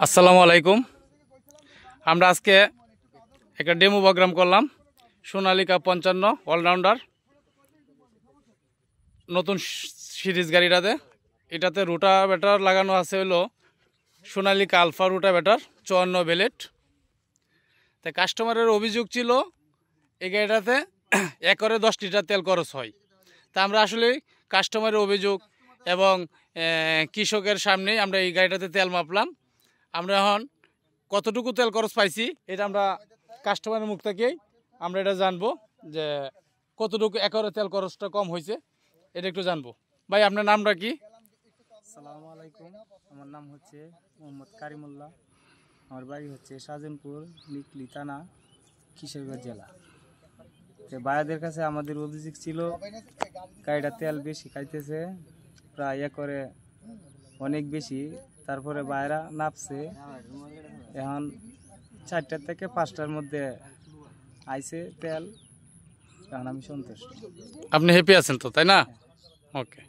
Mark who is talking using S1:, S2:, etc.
S1: আসসালামু আলাইকুম। আমরা আজকে একটা ডেমো প্রোগ্রাম করলাম সোনালিকা 55 অলরাউন্ডার নতুন সিরিজ গাড়িটাতে। এটাতে রোটাভেটর লাগানো আছে হলো সোনালিকা আলফা রোটাভেটর 54 ব্লেড। তাই কাস্টমারের অভিযোগ ছিল এই গাড়িটাতে একরে 10 লিটার তেল খরচ হয়। তা আমরা আসলে কাস্টমারের অভিযোগ এবং কৃষকের সামনেই আমরা এই গাড়িটাতে তেল মাপলাম। আমরা এখন কতটুকু তেল খরচ পাইছি এটা আমরা কাস্টমারের মুখ থেকেই আমরা এটা জানবো যে কতটুকু একরে তেল খরচটা কম হয়েছে এটা একটু জানবো। ভাই আপনার নামটা কি?
S2: আসসালামু আলাইকুম, আমার নাম হচ্ছে মোহাম্মদ কারিমুল্লাহ। আমার বাড়ি হচ্ছে সাজনপুর, নিকলি থানা, কিশোরগঞ্জ জেলা। তো ভাইয়াদের কাছে আমাদের অভিযোগ ছিল গাড়িটা তেল বেশি খাইতেছে, প্রায় একরে অনেক বেশি। তারপরে ভাইরা নাপছে, এখন 4টা থেকে 5টার মধ্যে আইছে তেল। এখন আমি সন্তুষ্ট।
S1: আপনি হ্যাপি আছেন তো, তাই না? ওকে।